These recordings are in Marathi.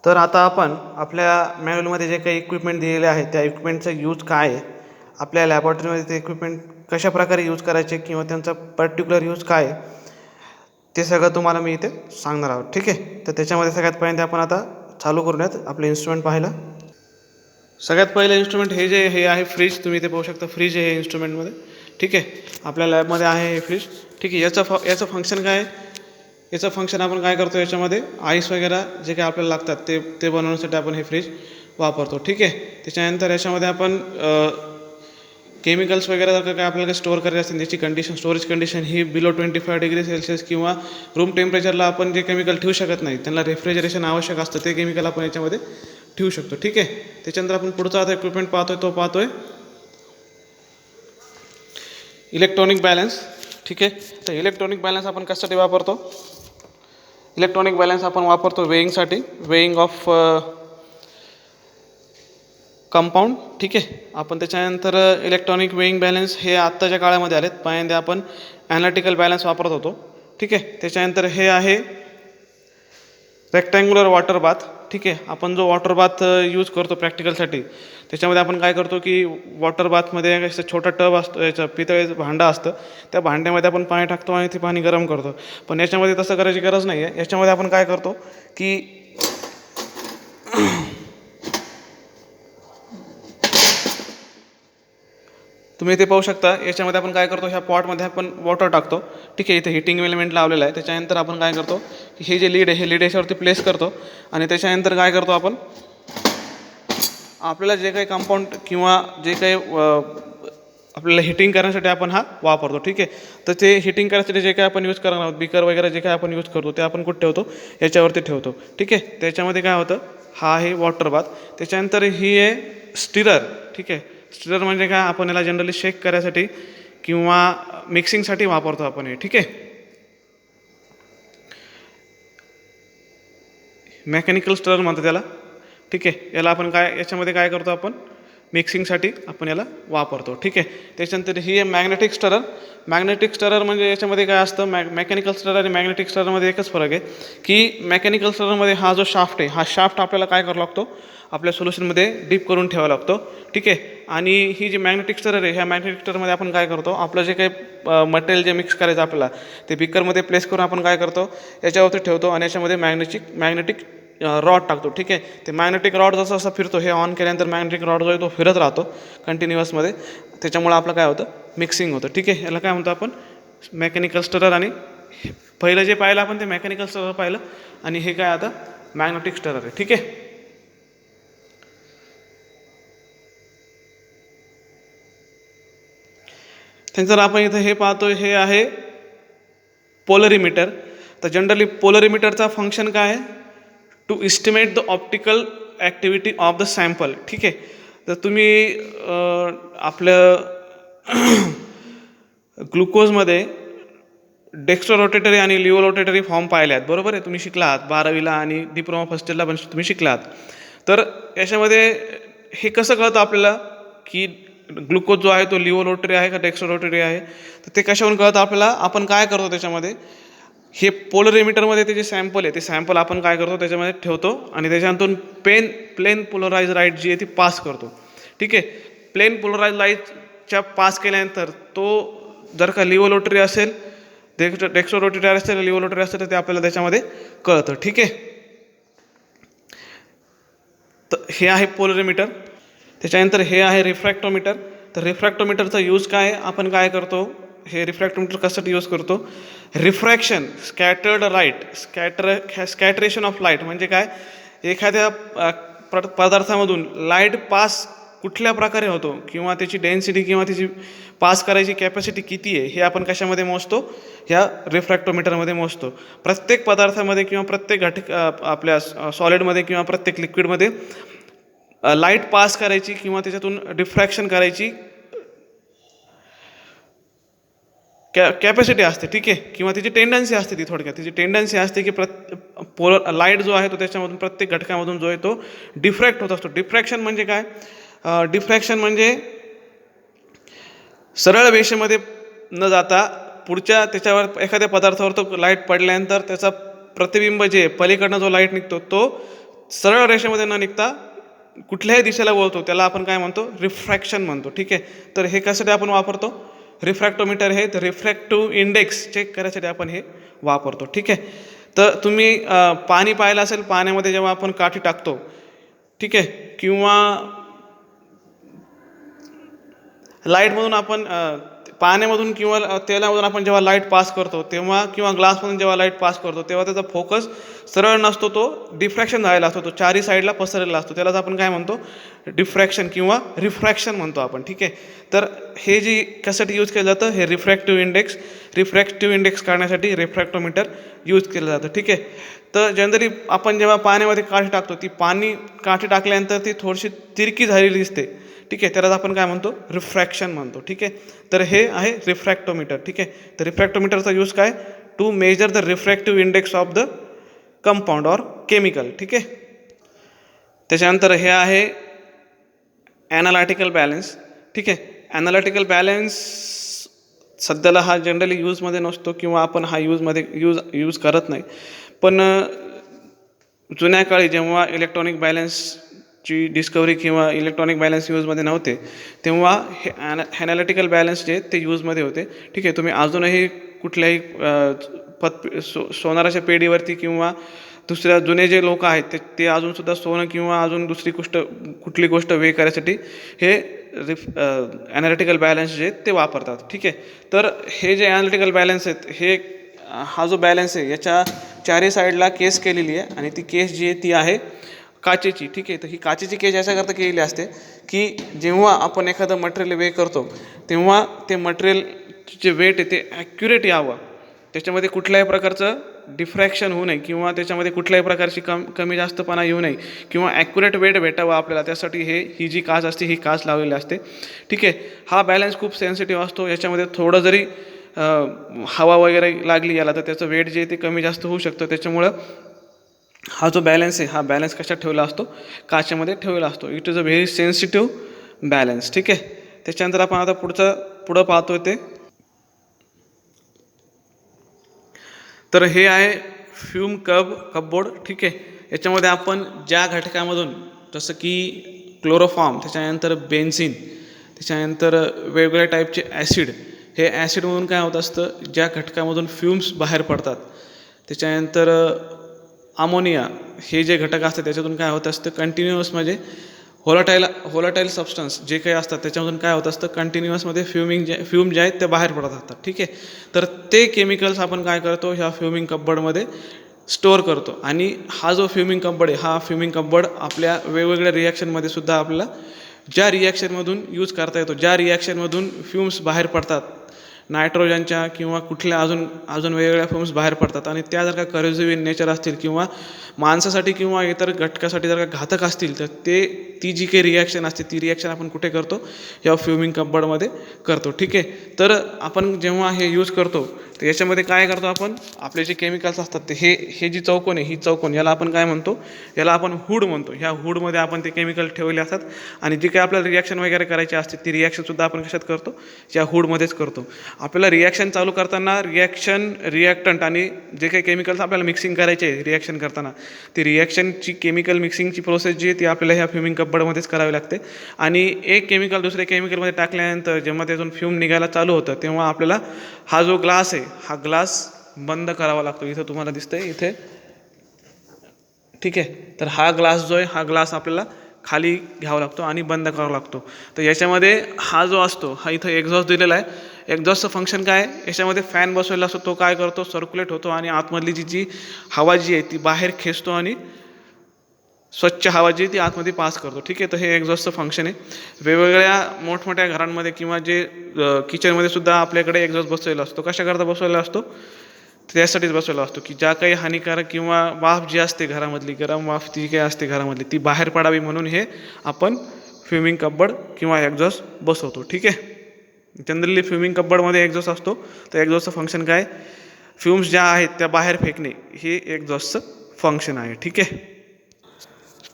तर आता आपण आपल्या मॅन्युअलमध्ये जे काही इक्विपमेंट दिलेले आहे त्या इक्विपमेंटचा यूज काय आहे, आपल्या लॅबॉरेटरीमध्ये ते इक्विपमेंट कशाप्रकारे यूज करायचे किंवा त्यांचा पर्टिक्युलर यूज काय आहे ते सगळं तुम्हाला मी इथे सांगणार आहोत. ठीक आहे, तर त्याच्यामध्ये सगळ्यात पहिल्यांदा आपण आता चालू करूयात आपले इन्स्ट्रुमेंट पाहायला. सगळ्यात पहिलं इन्स्ट्रुमेंट हे आहे फ्रीज. तुम्ही इथे पाहू शकता फ्रीज आहे इन्स्ट्रुमेंटमध्ये. ठीक आहे, आपल्या लॅबमध्ये आहे हे फ्रीज. ठीक आहे, याचं फंक्शन काय आहे? याचं फंक्शन आपण काय करतो, याच्यामध्ये आईस वगैरे जे काही आपल्याला लागतात ते बनवण्यासाठी आपण हे फ्रीज वापरतो. ठीक आहे, त्याच्यानंतर याच्यामध्ये आपण केमिकल्स वगैरे जर काय आपल्याला स्टोअर करायचे असतील त्याची स्टोरेज कंडिशन ही बिलो 25 डिग्री सेल्सिअस किंवा रूम टेम्परेचरला आपण जे केमिकल ठेवू शकत नाही, त्यांना रेफ्रिजरेशन आवश्यक असतं, ते केमिकल आपण याच्यामध्ये ठेवू शकतो. ठीक आहे, त्याच्यानंतर आपण पुढचा आता इक्विपमेंट पाहतोय इलेक्ट्रॉनिक बॅलन्स. ठीक आहे, तर इलेक्ट्रॉनिक बॅलन्स आपण कशासाठी वापरतो? इलेक्ट्रॉनिक बॅलन्स आपण वापरतो वेईंगसाठी, वेईंग ऑफ कंपाऊंड. ठीक आहे, आपण त्याच्यानंतर इलेक्ट्रॉनिक वेईंग बॅलन्स हे आत्ताच्या काळामध्ये आलेत. पहिल्यांदा आपण ॲनालिटिकल बॅलन्स वापरत होतो. ठीक आहे, त्याच्यानंतर हे आहे रेक्टँग्युलर वॉटर बाथ. ठीक आहे, आपण जो वॉटर बाथ यूज करतो प्रॅक्टिकलसाठी, त्याच्यामध्ये आपण काय करतो की वॉटर बाथमध्ये असं छोटा टब असतो, याचं पितळेचं भांडं असतं, त्या भांड्यामध्ये आपण पाणी टाकतो आणि ते पाणी गरम करतो. पण याच्यामध्ये तसं करायची गरज नाही आहे. याच्यामध्ये आपण काय करतो की तुम्ही इथे पाहू शकता, याच्यामध्ये आपण काय करतो, ह्या पॉटमध्ये आपण वॉटर टाकतो. ठीक आहे, इथे हिटिंग एलिमेंट लावलेला आहे. त्याच्यानंतर आपण काय करतो की हे जे लीड आहे हे लीड याच्यावरती प्लेस करतो आणि त्याच्यानंतर काय करतो आपण, आपल्याला जे काही कंपाऊंड किंवा जे काही आपल्याला हिटिंग करण्यासाठी आपण हा वापरतो. ठीक आहे, तर ते हिटिंग करण्यासाठी जे काही आपण यूज करणार आहोत, बिकर वगैरे जे काही आपण यूज करतो ते आपण कुठे ठेवतो, याच्यावरती ठेवतो. ठीक आहे, त्याच्यामध्ये काय होतं, हा आहे वॉटर बाथ. त्याच्यानंतर ही आहे स्टिरर. ठीक आहे, स्टिरर म्हणजे काय, आपण याला जनरली शेक करायसाठी किंवा मिक्सिंगसाठी वापरतो आपण हे. ठीक आहे, मेकॅनिकल स्टिरर म्हणतो त्याला. ठीक आहे, याला आपण याच्यामध्ये काय करतो, आपण मिक्सिंगसाठी आपण याला वापरतो. ठीक आहे, त्याच्यानंतर ही आहे मॅग्नेटिक स्टरर. मॅग्नेटिक स्टरर म्हणजे याच्यामध्ये काय असतं, मेकॅनिकल स्टरर आणि मॅग्नेटिक स्टररमध्ये एकच फरक आहे की मेकॅनिकल स्टररमध्ये हा जो शाफ्ट आहे, हा शाफ्ट आपल्याला काय करावा लागतो, आपल्या सोल्युशनमध्ये डीप करून ठेवावा लागतो. ठीक आहे, आणि ही जी मॅग्नेटिक स्टरर आहे, ह्या मॅग्नेटिक स्टररमध्ये आपण काय करतो, आपलं जे काही मटेरियल जे मिक्स करायचं आपल्याला, ते बिकरमध्ये प्लेस करून आपण काय करतो, याच्यावरती ठेवतो आणि याच्यामध्ये मॅग्नेटिक रॉड टाकतो. ठीक आहे, ते मॅग्नेटिक रॉड जसं असं फिरतो, हे ऑन केल्यानंतर मॅग्नेटिक रॉड जो आहे तो फिरत राहतो कंटिन्युअसमध्ये. त्याच्यामुळे आपलं काय होतं, मिक्सिंग होतं. ठीक आहे, याला काय म्हणतो आपण, मेकॅनिकल स्टरर. आणि पहिलं जे पाहिलं आपण ते मेकॅनिकल स्टरर पाहिलं आणि हे काय आता मॅग्नेटिक स्टरर आहे. ठीक आहे, त्यानंतर आपण इथं हे पाहतो, हे आहे पोलरीमीटर. तर जनरली पोलरीमीटरचा फंक्शन काय आहे, to estimate the optical activity of the sample. ठीक आहे, तर तुम्ही आपलं ग्लुकोजमध्ये डेक्स्ट्रोरोटेटरी आणि लिओरोटेटरी फॉर्म पाहिले आहेत, बरोबर आहे, तुम्ही शिकला आहात 12वीला आणि डिप्लोमा फर्स्ट इयरला पण तुम्ही शिकला आहात. तर याच्यामध्ये हे कसं कळतं आपल्याला की ग्लुकोज जो आहे तो लिओरोटरी आहे का डेक्स्ट्रोरोटरी आहे, तर ते कशावरून कळतं आपल्याला, आपण काय करतो त्याच्यामध्ये, हे पोलरीमीटरमध्ये ते जे सॅम्पल आहे ते सॅम्पल आपण काय करतो, त्याच्यामध्ये ठेवतो आणि त्याच्यानंतर प्लेन पोलराइज लाईट जी आहे ती पास करतो. ठीक आहे, प्लेन पोलराइज लाईटच्या पास केल्यानंतर तो जर का लिओरोटरी असेल, डेक्स्ट्रोरोटरी असेल, लिओरोटरी असेल, तर ते आपल्याला त्याच्यामध्ये कळतं. ठीक आहे, तर हे आहे पोलरीमीटर. त्याच्यानंतर हे आहे रिफ्रॅक्टोमीटर. तर रिफ्रॅक्टोमीटरचा यूज काय, आपण काय करतो, हे रिफ्रॅक्टोमीटर कशासाठी यूज करतो, refraction, scattered light, scatteration of light म्हणजे काय, एखाद्या पदार्थामधून लाईट पास कुठल्या प्रकारे होतो किंवा त्याची डेन्सिटी किंवा त्याची पास करायची कॅपॅसिटी किती आहे, हे आपण कशामध्ये मोजतो, ह्या रिफ्रॅक्टोमीटरमध्ये मोजतो. प्रत्येक पदार्थामध्ये किंवा प्रत्येक आपल्या सॉलिडमध्ये किंवा प्रत्येक लिक्विडमध्ये लाईट पास करायची किंवा त्याच्यातून डिफ्रॅक्शन करायची कॅपॅसिटी असते. ठीक आहे, किंवा त्याची टेंडन्सी असते, ती थोडक्यात त्याची टेंडन्सी असते की लाईट जो आहे तो त्याच्यामधून प्रत्येक घटकामधून जो आहे तो डिफ्रॅक्ट होत असतो. डिफ्रॅक्शन म्हणजे काय, डिफ्रॅक्शन म्हणजे सरळ रेषेमध्ये न जाता पुढच्या त्याच्यावर एखाद्या पदार्थावर तो लाईट पडल्यानंतर त्याचा प्रतिबिंब जे पलीकडनं जो लाईट निघतो तो सरळ रेषेमध्ये न निघता कुठल्याही दिशेला वळतो त्याला आपण काय म्हणतो, रिफ्रॅक्शन म्हणतो. ठीक आहे. तर हे कशासाठी आपण वापरतो, रिफ्रॅक्टोमीटर हे रिफ्रॅक्टिव्ह इंडेक्स चेक करायसाठी आपण हे वापरतो. ठीक आहे. तर तुम्ही पाणी पाहिलं असेल, पाण्यामध्ये जेव्हा आपण काठी टाकतो, ठीक आहे, किंवा लाईटमधून आपण पाण्यामधून किंवा तेलामधून आपण जेव्हा लाईट पास करतो तेव्हा, किंवा ग्लासमधून जेव्हा लाईट पास करतो तेव्हा त्याचा फोकस सरळ नसतो, तो डिफ्रॅक्शन झालेला असतो, तो चारही साईडला पसरलेला असतो. त्यालाच आपण काय म्हणतो, डिफ्रॅक्शन किंवा रिफ्रॅक्शन म्हणतो आपण. ठीक आहे. तर हे जी कशासाठी यूज केलं जातं, हे रिफ्रॅक्टिव्ह इंडेक्स काढण्यासाठी रिफ्रॅक्टोमीटर यूज केलं जातं. ठीक आहे. तर जनरली आपण जेव्हा पाण्यामध्ये काठी टाकतो, ती काठी टाकल्यानंतर ती थोडीशी तिरकी झालेली दिसते. ठीक आहे. त्यालाच आपण काय म्हणतो, रिफ्रॅक्शन म्हणतो. ठीक आहे. तर हे आहे रिफ्रॅक्टोमीटर. ठीक आहे. तर रिफ्रॅक्टोमीटरचा यूज काय, to measure the refractive index of the compound or chemical. ठीक आहे. त्याच्यानंतर हे आहे ॲनालिटिकल बॅलन्स. ठीक आहे. ॲनालिटिकल बॅलन्स सध्याला हा जनरली यूजमध्ये नसतो किंवा आपण हा यूज करत नाही. पण जुन्या काळी जेव्हा इलेक्ट्रॉनिक बॅलन्सची डिस्कवरी किंवा इलेक्ट्रॉनिक बॅलन्स यूजमध्ये नव्हते, तेव्हा हे ॲनालिटिकल बॅलन्स जे ते यूजमध्ये होते. ठीक आहे. तुम्ही अजूनही कुठल्याही सोनाराच्या पेढीवरती किंवा दुसऱ्या जुने जे लोक आहेत ते अजूनसुद्धा सोनं किंवा अजून दुसरी कुठली गोष्ट वे करायसाठी हे ॲनालिटिकल बॅलन्स जे ते वापरतात. ठीक आहे. तर हे जे ॲनालिटिकल बॅलन्स आहेत, हा जो बॅलन्स आहे याच्या चारही साईडला केस केलेली आहे, आणि ती केस जी आहे ती आहे काचेची. ठीक आहे. तर ही काचेची केस याच्याकरता केलेली असते की जेव्हा आपण एखादं मटेरियल वे करतो तेव्हा ते मटेरियलचे जे वेट आहे ते ॲक्युरेट यावं, त्याच्यामध्ये कुठल्याही प्रकारचं डिफ्रॅक्शन होऊ नये किंवा त्याच्यामध्ये कुठल्याही प्रकारची कमी जास्तपणा येऊ नये किंवा ॲक्युरेट वेट भेटावं आपल्याला, त्यासाठी ही जी काच असते ही काच लावलेली असते. ठीक आहे. हा बॅलन्स खूप सेन्सिटिव्ह असतो. याच्यामध्ये थोडं जरी हवा वगैरे लागली याला तर त्याचं वेट जे ते कमी जास्त होऊ शकतं. त्याच्यामुळं हा जो बॅलन्स आहे, हा बॅलन्स कशात ठेवला असतो, काचेमध्ये ठेवला असतो. It is a very sensitive balance. ठीक आहे. त्याच्यानंतर आपण आता पुढं पाहतोय ते, तर हे आहे फ्यूम कपबोर्ड. ठीक आहे. याच्यामध्ये आपण ज्या घटकामधून, जसं की क्लोरोफॉर्म, त्याच्यानंतर बेन्झिन, त्याच्यानंतर वेगवेगळ्या टाईपचे ॲसिड, हे ॲसिडमधून काय होत असतं, ज्या घटकामधून फ्यूम्स बाहेर पडतात, त्याच्यानंतर अमोनिया, हे जे घटक असतात त्याच्यातून काय होत असतं, कंटिन्युअस म्हणजे होलाटाईल सबस्टन्स जे काही असतात त्याच्यामधून काय होत असतं, कंटिन्युअसमध्ये फ्यूम जे आहेत ते बाहेर पडत असतात. ठीक आहे. तर ते केमिकल्स आपण काय करतो, ह्या फ्युमिंग कपबोर्डमध्ये स्टोअर करतो. आणि हा जो फ्युमिंग कपबोर्ड आहे, हा फ्युमिंग कपबोर्ड आपल्या वेगवेगळ्या रिॲक्शनमध्ये सुद्धा आपल्याला ज्या रिॲक्शनमधून यूज करता येतो, ज्या रिॲक्शनमधून फ्यूम्स बाहेर पडतात, नायट्रोजनच्या किंवा कुठल्या अजून वेगवेगळ्या फ्यूम्स बाहेर पडतात, आणि त्या जर का करोसिव्ह इन नेचर असतील किंवा माणसासाठी किंवा इतर घटकासाठी जर का घातक असतील, तर ती जी काही रिॲक्शन असते ती रिॲक्शन आपण कुठे करतो, या फ्युमिंग कपबोर्डमध्ये करतो. ठीक आहे. तर आपण जेव्हा हे यूज करतो तर याच्यामध्ये काय करतो, आपण आपले जे केमिकल्स असतात ते हे जी चौकोन आहे, ही चौकोन, याला आपण काय म्हणतो, याला आपण हुड म्हणतो. ह्या हुडमध्ये आपण ते केमिकल ठेवले असतात, आणि जी काही आपल्याला रिॲक्शन वगैरे करायची असते ती रिॲक्शनसुद्धा आपण कशात करतो, या हुडमध्येच करतो. आपल्याला रिॲक्शन चालू करताना रिॲक्टंट आणि जे काही केमिकल्स आपल्याला मिक्सिंग करायचे आहे रिॲक्शन करताना, ती रिॲक्शनची केमिकल मिक्सिंगची प्रोसेस जी आहे ती आपल्याला ह्या फ्युमिंग कपबोर्डमध्येच करावी लागते. आणि एक केमिकल दुसऱ्या केमिकलमध्ये टाकल्यानंतर जेव्हा त्यातून फ्यूम निघायला चालू होतं तेव्हा आपल्याला हा जो ग्लास आहे, हा ग्लास बंद करावा लागतो. इथं तुम्हाला दिसतंय इथे. ठीक आहे. तर हा ग्लास जो आहे, हा ग्लास आपल्याला खाली घ्यावा लागतो आणि बंद करावा लागतो. तर याच्यामध्ये हा जो असतो, हा इथं एक्झॉस्ट दिलेला आहे. एक्झॉस्टचं फंक्शन काय आहे, याच्यामध्ये फॅन बसवलेला असतो, तो काय करतो, सर्क्युलेट होतो आणि आतमधली जी हवा जी आहे ती बाहेर खेचतो आणि स्वच्छ हवा जी ती आतमध्ये पास करतो. ठीक आहे. तर हे एक्झॉस्टचं फंक्शन आहे. वेगवेगळ्या मोठमोठ्या घरांमध्ये किंवा जे किचनमध्ये सुद्धा आपल्याकडे एक्झॉस्ट बसवलेला असतो. कशाकरता बसवलेला असतो, त्यासाठीच बसवलेला असतो की ज्या काही हानिकारक किंवा वाफ जी असते घरामधली, गरम वाफ जी काही असते घरामधली, ती बाहेर पडावी म्हणून हे आपण फ्युमिंग कपबोर्ड किंवा एक्झॉस्ट बसवतो. ठीक आहे. जनरली फ्युमिंग कपबोर्डमध्ये एक्झॉस्ट असतो. तर एक्झॉस्टचं फंक्शन काय, फ्यूम्स ज्या आहेत त्या बाहेर फेकणे, हे एक्झॉस्टचं फंक्शन आहे. ठीक आहे.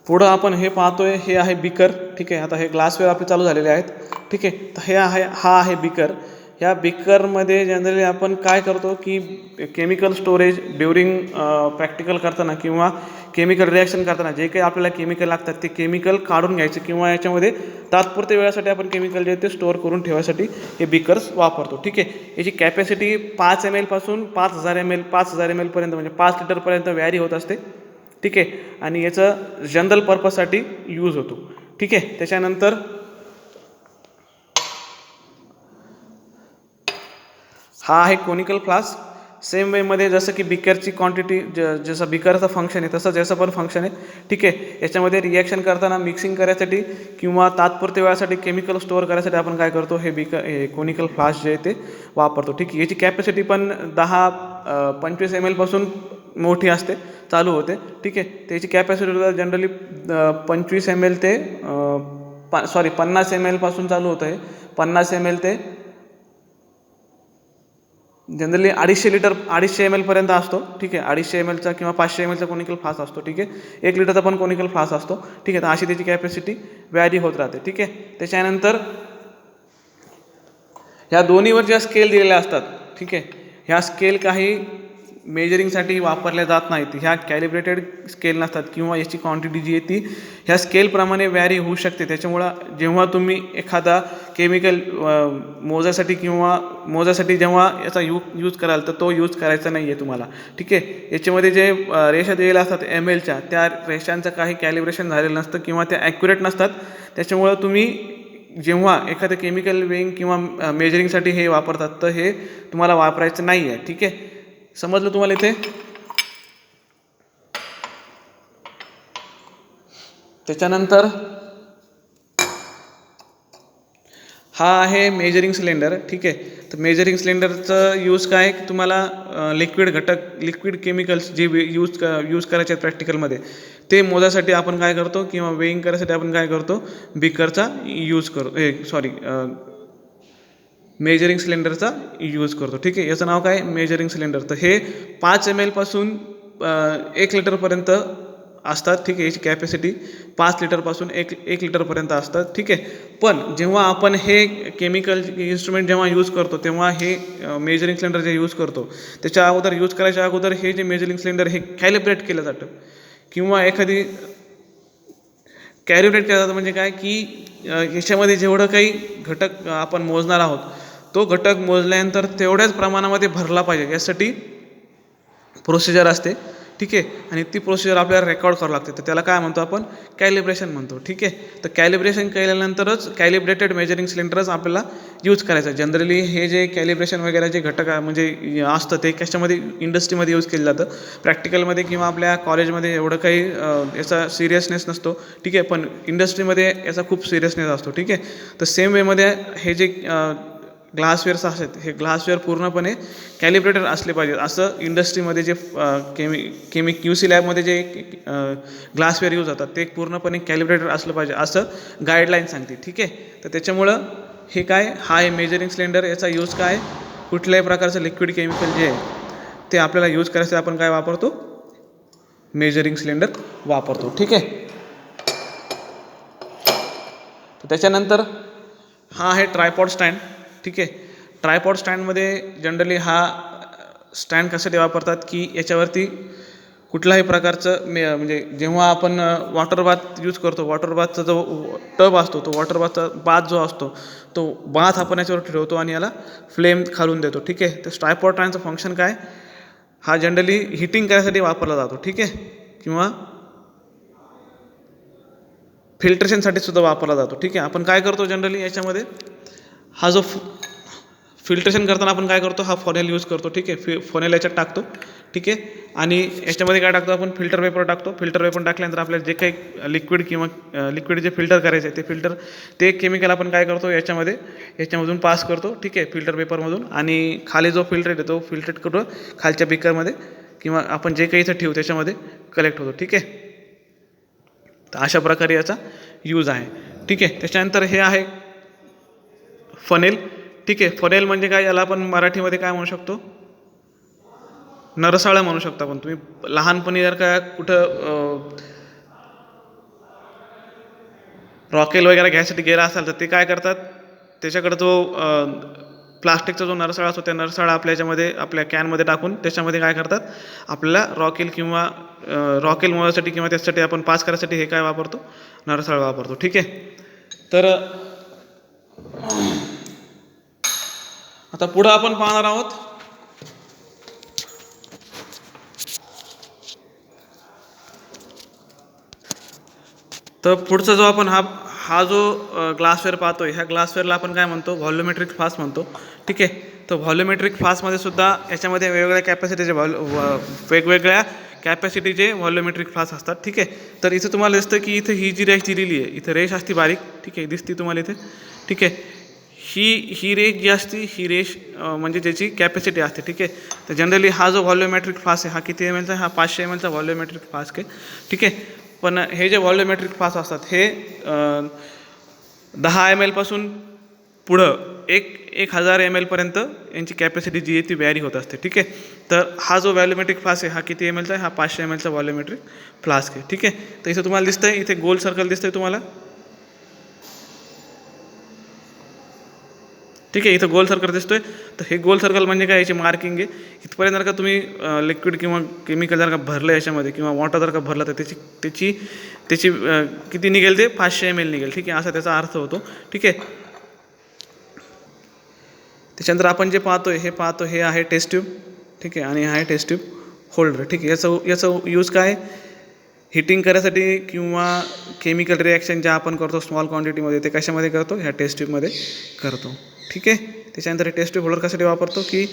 पुढं आपण हे पाहतोय, हे आहे बिकर. ठीक आहे. आता हे ग्लासवेअर आपले चालू झालेले आहेत. ठीक आहे. तर हा आहे बिकर. ह्या बिकरमध्ये जनरली आपण काय करतो की केमिकल स्टोरेज ड्युरिंग प्रॅक्टिकल करताना किंवा केमिकल रिॲक्शन करताना जे काही आपल्याला केमिकल लागतात ते केमिकल काढून घ्यायचे किंवा याच्यामध्ये तात्पुरत्या वेळासाठी आपण केमिकल जे ते स्टोअर करून ठेवायसाठी हे बिकर्स वापरतो. ठीक आहे. याची कॅपॅसिटी 5 ml पासून 5000 ml पर्यंत म्हणजे 5 लिटरपर्यंत व्हॅरी होत असते. ठीक आहे. आणि याचं जनरल पर्पजसाठी यूज होतो. ठीक आहे. त्याच्यानंतर हा आहे कोनिकल फ्लास्क. सेम वेमध्ये जसं की बिकरची क्वांटिटी जसं बिकरचं फंक्शन आहे तसंच याचं पण फंक्शन आहे. ठीक आहे. याच्यामध्ये रिॲक्शन करताना मिक्सिंग करायसाठी किंवा तात्पुरत्या वेळासाठी केमिकल स्टोअर करायसाठी आपण काय करतो, हे कोनिकल फ्लास्क जे आहे ते वापरतो. ठीक आहे. याची कॅपॅसिटी पण 10-25 ml पासून मोठी असते, चालू होते. ठीक आहे. त्याची कॅपॅसिटी जनरली 25 ml ते 50 ml पासून चालू होतं आहे. 50 ml ते जनरली 250 ml पर्यंत असतो. ठीक आहे. 250 ml चा किंवा 500 ml चा कोनिकल फ्लास्क असतो. ठीक आहे. 1 लिटरचा पण कोनिकल फ्लास्क असतो. ठीक आहे. तर अशी त्याची कॅपॅसिटी व्हॅरी होत राहते. ठीक आहे. त्याच्यानंतर ह्या दोन्हीवर ज्या स्केल दिलेल्या असतात, ठीक आहे, ह्या स्केल काही मेजरिंगसाठी वापरल्या जात नाहीत. ह्या कॅलिब्रेटेड स्केल नसतात किंवा याची क्वांटिटी जी आहे ती ह्या स्केलप्रमाणे व्हॅरी होऊ शकते. त्याच्यामुळं जेव्हा तुम्ही एखादा केमिकल मोजासाठी जेव्हा याचा यूज कराल तर तो यूज करायचा नाही आहे तुम्हाला. ठीक आहे. याच्यामध्ये जे रेषा दिलेल्या असतात mlच्या, त्या रेषांचं काही कॅलिब्रेशन झालेलं नसतं किंवा त्या ॲक्युरेट नसतात. त्याच्यामुळं तुम्ही जेव्हा एखादं केमिकल वेइंग किंवा मेजरिंगसाठी हे वापरतात तर हे तुम्हाला वापरायचं नाही आहे. ठीक आहे. समजलं तुम्हाला इथे? त्याच्यानंतर हा आहे मेजरिंग सिलेंडर. ठीक आहे. तर मेजरिंग सिलेंडरचं यूज काय, तुम्हाला लिक्विड केमिकल्स जे यूज करायचे आहेत प्रॅक्टिकलमध्ये ते मोजासाठी आपण काय करतो किंवा वेइंग करायसाठी आपण काय करतो, बिकरचा यूज मेजरिंग सिलेंडरचा यूज करतो. ठीक आहे. याचं नाव काय, मेजरिंग सिलेंडर. तर हे 5 ml पासून 1 लिटरपर्यंत असतात. ठीक आहे. याची कॅपॅसिटी 5 लिटरपासून 1 लिटरपर्यंत असतात. ठीक आहे. पण जेव्हा आपण हे केमिकल इन्स्ट्रुमेंट जेव्हा यूज करतो तेव्हा हे मेजरिंग सिलेंडर जे यूज करतो त्याच्या अगोदर यूज करायच्या अगोदर हे जे मेजरिंग सिलेंडर हे कॅलिब्रेट केलं जातं किंवा कॅलिब्रेट केलं जातं. म्हणजे काय की याच्यामध्ये जेवढं काही घटक आपण मोजणार आहोत तो घटक मोजल्यानंतर तेवढ्याच प्रमाणामध्ये भरला पाहिजे यासाठी प्रोसिजर असते. ठीक आहे. आणि ती प्रोसिजर आपल्याला रेकॉर्ड करावं लागते. तर त्याला काय म्हणतो आपण, कॅलिब्रेशन म्हणतो. ठीक आहे. तर कॅलिब्रेशन केल्यानंतरच कॅलिब्रेटेड मेजरिंग सिलेंडरच आपल्याला यूज करायचं. जनरली हे जे कॅलिब्रेशन वगैरे जे घटक म्हणजे असतं ते कशामध्ये, इंडस्ट्रीमध्ये यूज केलं जातं. प्रॅक्टिकलमध्ये किंवा आपल्या कॉलेजमध्ये एवढं काही याचा सिरियसनेस नसतो. ठीक आहे. पण इंडस्ट्रीमध्ये याचा खूप सिरियसनेस असतो. ठीक आहे. तर सेम वेमध्ये हे जे ग्लासवेअर्स असतात हे ग्लासवेअर पूर्णपणे कॅलिब्रेटेड असले पाहिजेत. असं इंडस्ट्रीमध्ये जे QC लॅबमध्ये जे ग्लासवेअर यूज होतात ते पूर्णपणे कॅलिब्रेटेड असलं पाहिजे असं गाईडलाईन सांगते. ठीक आहे. तर त्याच्यामुळं हे काय, हा आहे मेजरिंग सिलेंडर. याचा यूज काय, कुठल्याही प्रकारचं लिक्विड केमिकल जे आहे ते आपल्याला यूज करायचं आपण काय वापरतो, मेजरिंग सिलेंडर वापरतो. ठीक आहे. तर त्याच्यानंतर हा आहे ट्रायपॉड स्टँड. ठीक आहे. ट्रायपॉड स्टँडमध्ये जनरली हा स्टँड कशासाठी वापरतात की याच्यावरती कुठल्याही प्रकारचं म्हणजे जेव्हा आपण वॉटर बाथ यूज करतो, वॉटर बाथचा जो टब असतो तो वॉटर बाथ जो असतो तो बाथ आपण याच्यावर ठेवतो आणि याला फ्लेम खालून देतो. ठीक आहे. तर ट्रायपॉड स्टँडचं फंक्शन काय, हा जनरली हिटिंग करायसाठी वापरला जातो. ठीक आहे. किंवा फिल्ट्रेशनसाठी सुद्धा वापरला जातो. ठीक आहे. आपण काय करतो जनरली याच्यामध्ये, हा जो फिल्ट्रेशन करताना आपण काय करतो, हा फॉनेल यूज करतो. ठीक आहे. फॉनेल याच्यात टाकतो. ठीक आहे. आणि याच्यामध्ये काय टाकतो आपण, फिल्टर पेपर टाकतो. फिल्टर पेपर टाकल्यानंतर आपल्याला जे काही लिक्विड जे फिल्टर करायचं आहे ते केमिकल आपण काय करतो याच्यामधून पास करतो. ठीक आहे. फिल्टर पेपरमधून. आणि खाली जो फिल्टर आहे तो फिल्टर करून खालच्या बिकरमध्ये किंवा आपण जे काही इथं ठेवू त्याच्यामध्ये कलेक्ट होतो. ठीक आहे. तर अशा प्रकारे याचा यूज आहे. ठीक आहे. त्याच्यानंतर हे आहे फनेल. ठीक आहे. फनेल म्हणजे काय, याला आपण मराठीमध्ये काय म्हणू शकतो, नरसाळा म्हणू शकता. पण तुम्ही लहानपणी जर का कुठं रॉकेल वगैरे घ्यायसाठी गेला असाल तर ते काय करतात, त्याच्याकडे तो प्लास्टिकचा जो नरसाळा असतो त्या नरसाळा आपल्या याच्यामध्ये आपल्या कॅनमध्ये टाकून त्याच्यामध्ये काय करतात आपल्याला रॉकेल किंवा रॉकेल मोजण्यासाठी किंवा त्यासाठी आपण पास करायसाठी हे काय वापरतो नरसाळा वापरतो. ठीक आहे. तर आता पुढं आपण पाहणार आहोत तर पुढचा जो आपण हा जो ग्लासवेअर पाहतोय ह्या ग्लासवेअरला आपण काय म्हणतो व्हॉल्युमेट्रिक फ्लास्क म्हणतो. ठीक आहे. तर व्हॉल्युमेट्रिक फ्लास्कमध्ये सुद्धा याच्यामध्ये वेगवेगळ्या कॅपॅसिटीचे वेगवेगळ्या कॅपॅसिटीचे व्हॉल्युमेट्रिक फ्लास्क असतात. ठीक आहे. तर इथं तुम्हाला दिसतं की इथं ही जी रेष दिलेली आहे इथं रेष असते बारीक. ठीक आहे. दिसते तुम्हाला इथे. ठीक आहे. ही रेष जी असते ही रेष म्हणजे ज्याची कॅपॅसिटी असते. ठीक आहे. तर जनरली हा जो व्हॉल्युमेट्रिक फ्लास्क आहे हा किती ml चा हा 500 ml चा व्हॉल्युमेट्रिक फ्लास्क आहे. ठीक आहे. पण हे जे व्हॉल्युमेट्रिक फ्लास्क असतात हे 10 ml पासून पुढं 1000 ml पर्यंत यांची कॅपॅसिटी जी आहे ती व्हॅरी होत असते. ठीक आहे. तर हा जो व्हॉल्युमेट्रिक फ्लास्क आहे हा किती ml चा आहे हा 500 ml चा व्हॉल्युमेट्रिक फ्लास्क आहे. ठीक आहे. तर इथं तुम्हाला दिसतंय इथे गोल सर्कल दिसतंय तुम्हाला. ठीक आहे. इथं गोल सर्कल दिसतोय. तर हे गोल सर्कल म्हणजे काय याची मार्किंग आहे. इथपर्यंत जर का तुम्ही लिक्विड किंवा केमिकल जर का भरलं याच्यामध्ये किंवा वॉटर जर का भरलं तर त्याची किती निघेल ते 500 ml निघेल. ठीक आहे. असा त्याचा अर्थ होतो. ठीक आहे. त्याच्यानंतर आपण जे पाहतोय हे आहे टेस्ट ट्यूब. ठीक आहे. आणि हा आहे टेस्ट ट्यूब होल्डर. ठीक आहे. याचं यूज काय हिटिंग करायसाठी किंवा केमिकल रिॲक्शन ज्या आपण करतो स्मॉल क्वांटिटीमध्ये ते कशामध्ये करतो ह्या टेस्ट ट्यूबमध्ये करतो. ठीक आहे. त्याच्यानंतर हे टेस्ट ट्यूब होल्डर कशासाठी वापरतो की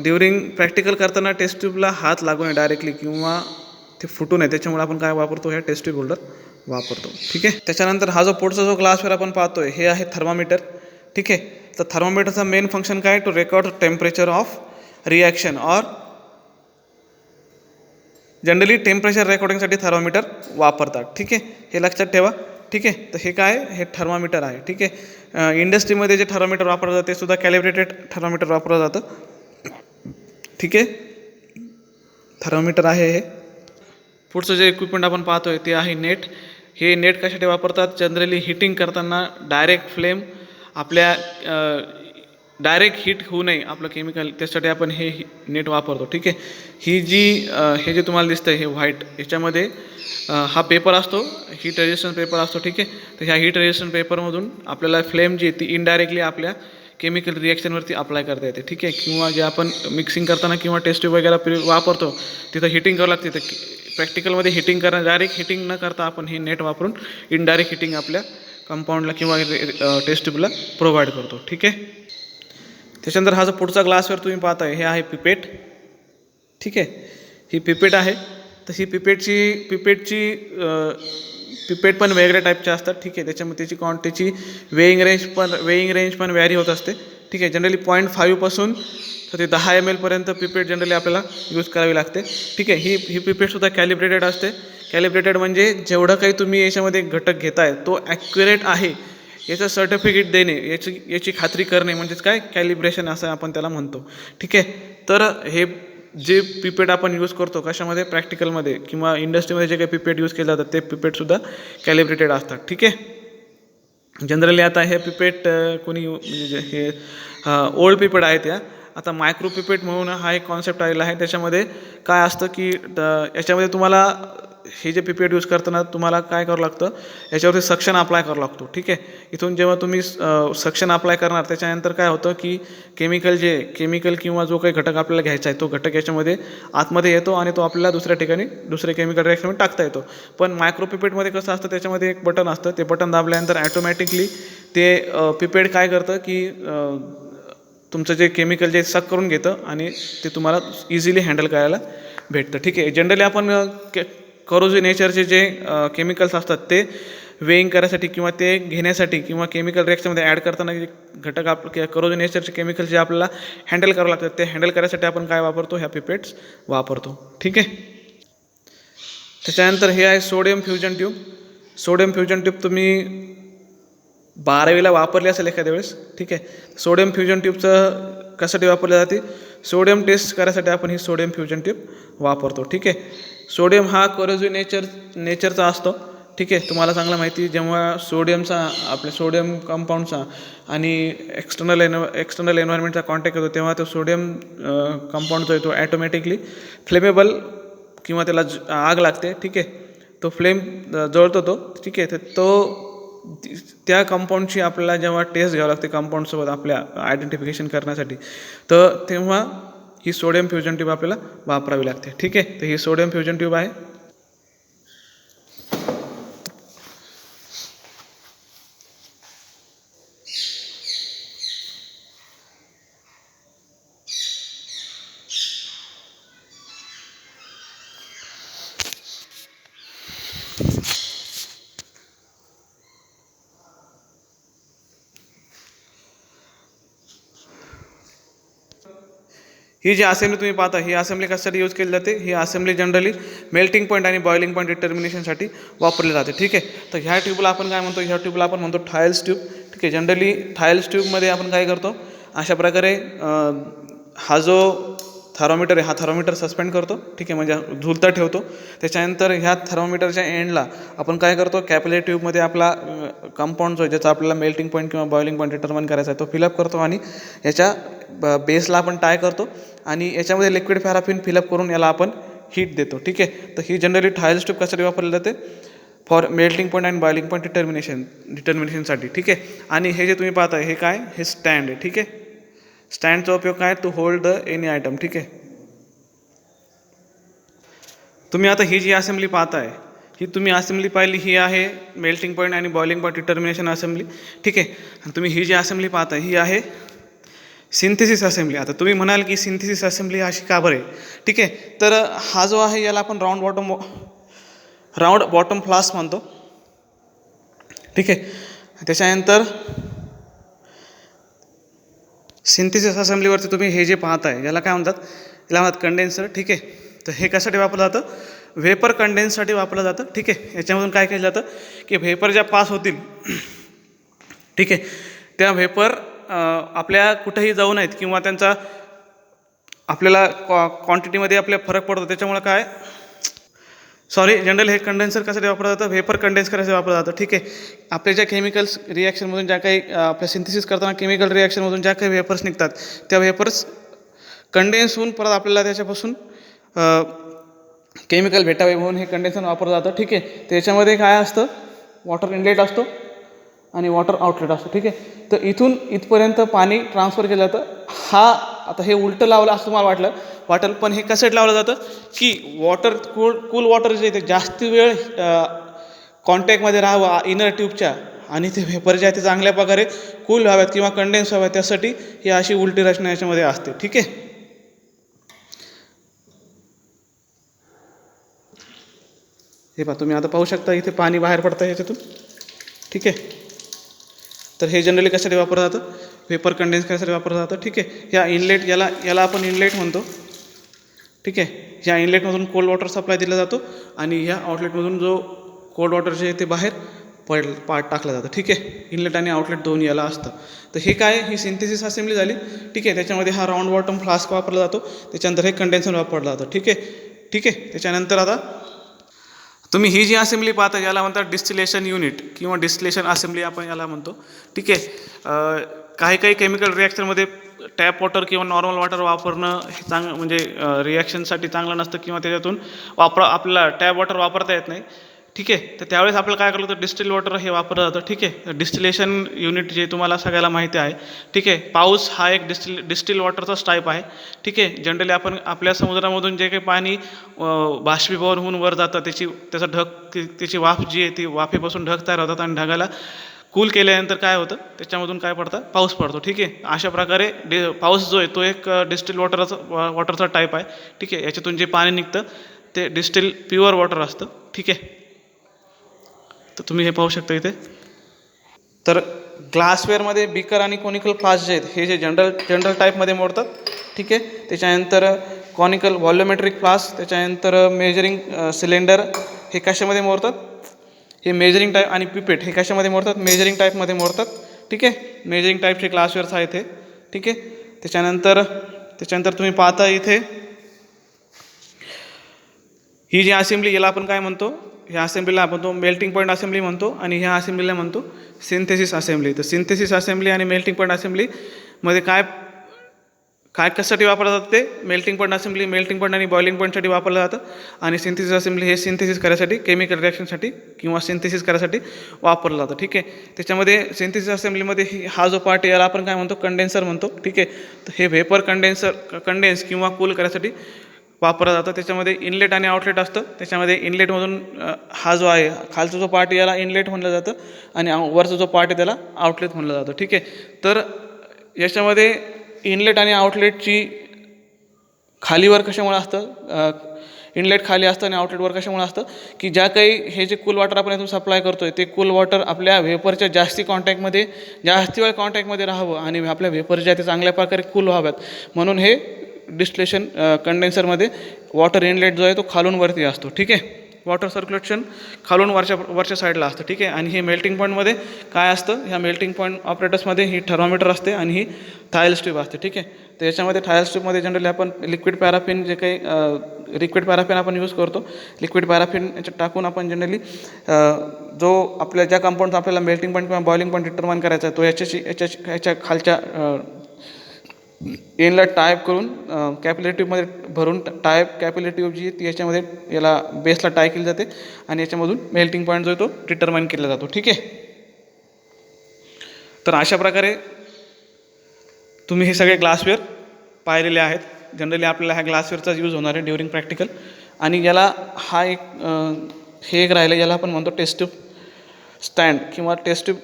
ड्युरिंग प्रॅक्टिकल करताना टेस्ट ट्यूबला हात लागू नये डायरेक्टली किंवा ते फुटू नये त्याच्यामुळे आपण काय वापरतो ह्या टेस्ट ट्यूब होल्डर वापरतो. ठीक आहे. त्याच्यानंतर हा जो पुढचा जो ग्लासवर आपण पाहतोय हे आहे थर्मामीटर. ठीक आहे. तर थर्मामीटरचा मेन फंक्शन काय to record temperature of reaction or generally temperature रेकॉर्डिंगसाठी थर्मामीटर वापरतात. ठीक आहे. हे लक्षात ठेवा. ठीक आहे. तर हे काय हे थर्मामीटर आहे. ठीक आहे. इंडस्ट्रीमध्ये जे थर्मामीटर वापरलं जातं ते सुद्धा कॅलिब्रेटेड थर्मामीटर वापरलं जातं. ठीक आहे. थर्मामीटर आहे हे. पुढचं जे इक्विपमेंट आपण पाहतोय ते आहे नेट. हे नेट कशासाठी वापरतात जनरली हिटिंग करताना डायरेक्ट फ्लेम आपल्या डायरेक्ट हीट होऊ नये आपलं केमिकल त्यासाठी आपण हे नेट वापरतो. ठीक आहे. हे जे तुम्हाला दिसतं हे व्हाईट याच्यामध्ये हा पेपर असतो हीट रेजिस्टन्स पेपर असतो. ठीक आहे. तर ह्या हीट रेजिस्टन्स पेपरमधून आपल्याला फ्लेम जी ती इनडायरेक्टली आपल्या केमिकल रिॲक्शनवरती अप्लाय करता येते. ठीक आहे. किंवा जे आपण मिक्सिंग करताना किंवा टेस्ट ट्यूब वगैरे वापरतो तिथं हिटिंग करावं लागते. तर प्रॅक्टिकलमध्ये हिटिंग करणं डायरेक्ट हिटिंग न करता आपण हे नेट वापरून इनडायरेक्ट हिटिंग आपल्या कंपाऊंडला किंवा टेस्ट ट्यूबला प्रोव्हाइड करतो. ठीक आहे. त्याच्यानंतर हा जो पुढचा ग्लासवर तुम्ही पाहताय हे आहे पिपेट. ठीक आहे. ही पिपेट आहे. तर ही पिपेट पण वेगळ्या टाईपच्या असतात. ठीक आहे. त्याच्यामध्ये त्याची वेईंग रेंज पण व्हॅरी होत असते. ठीक आहे. जनरली 0.5 पासून तर ते 10 ml पर्यंत पिपेट जनरली आपल्याला यूज करावी लागते. ठीक आहे. ही पिपेटसुद्धा कॅलिब्रेटेड असते. कॅलिब्रेटेड म्हणजे जेवढं काही तुम्ही याच्यामध्ये घटक घेताय तो ॲक्युरेट आहे याचं सर्टिफिकेट देणे याची खात्री करणे म्हणजेच काय कॅलिब्रेशन असं आपण त्याला म्हणतो. ठीक आहे. तर हे जे पिपेट आपण यूज करतो कशामध्ये प्रॅक्टिकलमध्ये किंवा इंडस्ट्रीमध्ये जे काही पिपेट यूज केले जातात ते पिपेटसुद्धा कॅलिब्रेटेड असतात. ठीक आहे. जनरली आता हे पिपेट कोणी म्हणजे हे ओल्ड पिपेट आहेत या आता मायक्रो पिपेट म्हणून हा एक कॉन्सेप्ट आलेला आहे. त्याच्यामध्ये काय असतं की याच्यामध्ये तुम्हाला हे जे पिपेट यूज करताना तुम्हाला काय करावं लागतं याच्यावरती सक्शन अप्लाय करावं लागतो. ठीक आहे. इथून जेव्हा तुम्ही सक्शन अप्लाय करणार त्याच्यानंतर काय होतं की केमिकल किंवा जो काही घटक आपल्याला घ्यायचा आहे तो घटक याच्यामध्ये आतमध्ये येतो आणि तो आपल्याला दुसऱ्या ठिकाणी दुसऱ्या केमिकल रिॲक्शनमध्ये टाकता येतो. पण मायक्रो पिपेटमध्ये कसं असतं त्याच्यामध्ये एक बटन असतं ते बटन दाबल्यानंतर ॲटोमॅटिकली ते पिपेट काय करतं की तुमचं जे केमिकल जे सक करून घेतं आणि ते तुम्हाला इझिली हँडल करायला भेटतं. ठीक आहे. जनरली आपण करोजिव्ह नेचरचे जे केमिकल्स असतात ते वेईंग करायसाठी किंवा ते घेण्यासाठी किंवा केमिकल रिॲक्शनमध्ये ॲड करताना जे घटक करोजिव्ह नेचरचे केमिकल जे आपल्याला हँडल करावं लागतात ते हँडल करायसाठी आपण काय वापरतो ह्या पिपेट्स वापरतो. ठीक आहे. त्याच्यानंतर हे आहे sodium fusion tube. Sodium fusion tube तुम्ही 12वीला वापरली असेल एखाद्या वेळेस. ठीक आहे. सोडियम फ्युजन ट्यूबचं कशासाठी वापरली जाते सोडियम टेस्ट करायसाठी आपण ही सोडियम फ्युजन ट्यूब वापरतो. ठीक आहे. सोडियम हा करोजिव्ह नेचरचा असतो. ठीक आहे. तुम्हाला चांगलं माहिती जेव्हा सोडियमचा आपल्या सोडियम कंपाऊंडचा आणि एक्सटर्नल एन्व्हायरमेंटचा कॉन्टॅक्ट येतो तेव्हा तो सोडियम कंपाऊंड जो आहे तो ॲटोमॅटिकली फ्लेमेबल किंवा त्याला आग लागते. ठीक आहे. तो फ्लेम जळतो तो. ठीक आहे. तर त्या कंपाऊंडची आपल्याला जेव्हा टेस्ट घ्यावं लागते कंपाऊंडसोबत आपल्या आयडेंटिफिकेशन करण्यासाठी, तर तेव्हा ही सोडियम फ्युजन ट्यूब आपल्याला वापरावी लागते. ठीक आहे. तर ही सोडियम फ्युजन ट्यूब आहे. ही जी असेंब्ली तुम्ही पाहता ही असेंब्ली कशासाठी यूज केली जाते? ही असेंब्ली जनरली मेल्टिंग पॉईंट आणि बॉइलिंग पॉईंट डिटर्मिनेशनसाठी वापरली जाते. ठीक आहे. तर ह्या ट्यूबला आपण काय म्हणतो? ह्या ट्यूबला आपण म्हणतो थायल्स ट्यूब. ठीक आहे. जनरली थायल्स ट्यूबमध्ये आपण काय करतो? अशा प्रकारे हा जो थर्मोमीटर आहे हा थर्मोमीटर सस्पेंड करतो. ठीक आहे. म्हणजे झुलता ठेवतो. त्याच्यानंतर ह्या थर्मोमीटरच्या एंडला आपण काय करतो? कॅपिलरी ट्यूबमध्ये आपला कंपाऊंड जो आहे ज्याचा आपल्याला मेल्टिंग पॉईंट किंवा बॉइलिंग पॉईंट डिटर्मन करायचा आहे तो फिलअप करतो आणि याच्या बेसला आपण टाय करतो आणि याच्यामध्ये लिक्विड पॅराफिन फिलअप करून याला आपण हीट देतो. ठीक आहे. तर ही जनरली थायल्स ट्यूब कशासाठी वापरली जाते? For melting point and boiling point डिटर्मिनेशनसाठी. ठीक आहे. आणि हे जे तुम्ही पाहताय हे काय? हे स्टँड आहे. ठीक आहे. स्टँडचा उपयोग काय? To hold the any item. ठीक आहे. तुम्ही आता ही जी असेंब्ली पाहताय ही तुम्ही असेंब्ली पाहिली ही आहे मेल्टिंग पॉईंट आणि बॉइलिंग पॉईंट डिटर्मिनेशन असेंब्ली. ठीक आहे. आणि तुम्ही ही जी असेंब्ली पाहताय ही आहे सिंथेसिस असेंब्ली. आता तुम्ही म्हणाल की सिंथेसिस असेंब्ली अशी का बरं आहे? ठीक आहे. तर हा जो आहे याला आपण राऊंड बॉटम फ्लास्क म्हणतो. ठीक आहे. त्याच्यानंतर सिंथेसिस असेंब्लीवरती तुम्ही हे जे पाहताय याला काय म्हणतात? याला म्हणतात कंडेन्सर. ठीक आहे. तर हे कशासाठी वापरलं जातं? व्हेपर कंडेन्ससाठी वापरलं जातं. ठीक आहे. याच्यामधून काय केलं जातं की व्हेपर ज्या पास होतील ठीक आहे त्या व्हेपर आपल्या कुठेही जाऊ नयेत किंवा त्यांचा आपल्याला क्वांटिटीमध्ये आपल्या फरक पडतो. त्याच्यामुळे काय जनरल हे कंडेन्सर कशासाठी वापरलं जातं? व्हेपर कंडेन्स करायसाठी वापरलं जातं. ठीक आहे. आपल्या ज्या केमिकल्स रिॲक्शनमधून ज्या काही आपल्या सिंथेसिस करताना केमिकल रिॲक्शनमधून ज्या काही व्हेपर्स निघतात त्या व्हेपर्स कंडेन्स होऊन परत आपल्याला त्याच्यापासून केमिकल भेटावे म्हणून हे कंडेन्सर वापरलं जातं. ठीक आहे. त्याच्यामध्ये काय असतं? वॉटर इनलेट असतो आणि वॉटर आउटलेट असतो. ठीक आहे. तर इथून इथपर्यंत पाणी ट्रान्सफर केलं जातं. हा आता हे उलटं लावलं असं मला वाटेल पण हे कशासाठी लावलं जातं की वॉटर कूल वॉटर जे ते जास्त वेळ कॉन्टॅक्टमध्ये राहावं इनर ट्यूबच्या आणि ते व्हेपर जे आहे ते चांगल्या प्रकारे कूल व्हाव्यात किंवा कंडेन्स व्हाव्यात त्यासाठी ही अशी उलटी रचना याच्यामध्ये असते. ठीक आहे. हे पहा तुम्ही आता पाहू शकता इथे पाणी बाहेर पडतं याच्यातून. ठीक आहे. तर हे जनरली कशासाठी वापरलं जातं? व्हेपर कंडेन्स करायसाठी वापरलं जातं. ठीक आहे. ह्या इनलेट याला आपण इनलेट म्हणतो. ठीक आहे. ह्या इनलेटमधून कोल्ड वॉटर सप्लाय दिला जातो आणि ह्या आउटलेटमधून जो कोल्ड वॉटर जे आहे ते बाहेर टाकलं जातं. ठीक आहे. इनलेट आणि आउटलेट दोन्ही याला असतं. तर हे काय? ही सिंथेसिस असेंब्ली झाली. ठीक आहे. त्याच्यामध्ये हा राऊंड बॉटम फ्लास्क वापरला जातो. त्याच्यानंतर हे कंडेन्सर वापरलं जातं. ठीक आहे. ठीक आहे. त्याच्यानंतर आता तुम्ही ही जी असेंब्ली पाहता याला म्हणतात डिस्टिलेशन युनिट किंवा डिस्टिलेशन असेंब्ली आपण याला म्हणतो. ठीक आहे. काही केमिकल रिॲक्शनमध्ये टॅप वॉटर किंवा नॉर्मल वॉटर वापरणं हे म्हणजे रिॲक्शनसाठी चांगलं नसतं किंवा त्याच्यातून आपल्याला टॅप वॉटर वापरता येत नाही. ठीक आहे. तर त्यावेळेस आपल्याला काय करायला होतं? डिस्टिल वॉटर हे वापरलं जातं. ठीक आहे. डिस्टिलेशन युनिट जे तुम्हाला सगळ्याला माहिती आहे. ठीक आहे. पाऊस हा एक डिस्टिल वॉटरचाच टाईप आहे. ठीक आहे. जनरली आपण आपल्या समुद्रामधून जे काही पाणी बाष्पीभवन होऊन वर जातं त्याचा त्याची वाफ जी आहे ती वाफेपासून ढग तयार होतात आणि ढगाला कूल केल्यानंतर काय होतं? त्याच्यामधून काय पडतं? पाऊस पडतो. ठीक आहे. अशा प्रकारे पाऊस जो आहे तो एक डिस्टिल वॉटरचा टाईप आहे. ठीक आहे. याच्यातून जे पाणी निघतं ते डिस्टिल प्युअर वॉटर असतं. ठीक आहे. तर तुम्ही हे पाहू शकता इथे. तर ग्लासवेअरमध्ये बिकर आणि कॉनिकल फ्लास्क जे आहेत हे जे जनरल टाईपमध्ये मोडतात. ठीक आहे. त्याच्यानंतर कॉनिकल व्हॉल्युमेट्रिक फ्लास्क त्याच्यानंतर मेजरिंग सिलेंडर हे कशामध्ये मोडतात? हे मेजरिंग टाईप आणि पिपेट हे कशामध्ये मोडतात? मेजरिंग टाईपमध्ये मोडतात. ठीक आहे. मेजरिंग टाईपचे ग्लासवेअर्स आहेत हे. ठीक आहे. त्याच्यानंतर तुम्ही पाहता इथे ही जी असेंब्ली याला आपण काय म्हणतो? ह्या असेंब्लीला आपण तो मेल्टिंग पॉईंट असेंब्ली म्हणतो आणि ह्या असेंब्लीला म्हणतो सिंथेसिस असेंब्ली. तर सिंथेसिस असेंब्ली आणि मेल्टिंग पॉईंट असेंब्लीमध्ये काय काय कशासाठी वापरलं जातं ते melting point assembly melting point आणि बॉइलिंग पॉईंटसाठी वापरलं जातं आणि सिंथेसिस असेंब्ली हे सिंथेसिस करायसाठी केमिकल रिॲक्शनसाठी किंवा सिंथेसिस करायसाठी वापरलं जातं. ठीक आहे. त्याच्यामध्ये सिंथेसिस असेंब्लीमध्ये हा जो पार्ट याला आपण काय म्हणतो कंडेन्सर म्हणतो. ठीक आहे. तर हे व्हेपर कंडेन्स किंवा कूल करायसाठी वापरलं जातं. त्याच्यामध्ये इनलेट आणि आउटलेट असतं. त्याच्यामध्ये इनलेटमधून हा जो आहे खालचा जो पार्ट याला इनलेट म्हणलं जातं आणि वरचा जो पार्ट आहे त्याला आउटलेट म्हणलं जातं. ठीक आहे. तर याच्यामध्ये इनलेट आणि आउटलेटची खालीवर कशामुळे असतं, इनलेट खाली असतं आणि आउटलेटवर कशामुळे असतं की ज्या काही हे जे कूल वॉटर आपण यातून सप्लाय करतो आहे ते कूल वॉटर आपल्या व्हेपरच्या जास्ती वेळ कॉन्टॅक्टमध्ये राहावं आणि आपल्या व्हेपरच्या ते चांगल्या प्रकारे कूल व्हाव्यात म्हणून हे डिस्टिलेशन कंडेन्सरमध्ये वॉटर इनलेट जो आहे तो खालून वरती असतो. ठीक आहे. वॉटर सर्क्युलेशन खालून वरच्या साईडला असतं. ठीक आहे. आणि हे मेल्टिंग पॉईंटमध्ये काय असतं, ह्या मेल्टिंग पॉईंट ऑपरेटर्समध्ये ही थर्मामीटर असते आणि ही थायल स्ट्रीप असते. ठीक आहे. तर याच्यामध्ये थायल स्ट्रीपमध्ये जनरली आपण लिक्विड पॅराफिन जे काही लिक्विड पॅराफिन आपण यूज करतो, लिक्विड पॅराफिन याच्यात टाकून आपण जनरली जो आपल्या ज्या कंपाऊंडचा आपल्याला मेल्टिंग पॉईंट किंवा बॉइलिंग पॉईंट डिटरमाइन करायचा आहे तो याच्या खालच्या एनला टायप करून कॅपिलेटिव्हमध्ये भरून कॅपिलेटिव्ह जी ती याच्यामध्ये याला बेसला टाय केली जाते आणि याच्यामधून मेल्टिंग पॉईंट जो आहे तो डिटरमाइन केला जातो. ठीक आहे. तर अशा प्रकारे तुम्ही हे सगळे ग्लासवेअर पाहिलेले आहेत. जनरली आपल्याला ह्या ग्लासवेअरचाच यूज होणार आहे ड्युरिंग प्रॅक्टिकल. आणि याला हे एक राहिलं, याला आपण म्हणतो टेस्ट ट्यूब स्टँड किंवा टेस्ट ट्यूब,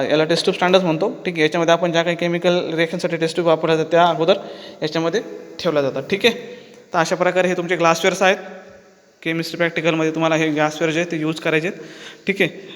याला टेस्ट ट्यूब स्टँडच म्हणतो. ठीक आहे. याच्यामध्ये आपण ज्या काही केमिकल रिएक्शनसाठी टेस्ट ट्यूब वापरल्या जातात त्या अगोदर याच्यामध्ये ठेवल्या जातात. ठीक आहे. तर अशा प्रकारे हे तुमचे ग्लासवेअर्स आहेत. केमिस्ट्री प्रॅक्टिकलमध्ये तुम्हाला हे ग्लासवेअर जे आहेत ते यूज करायचे आहेत. ठीक आहे.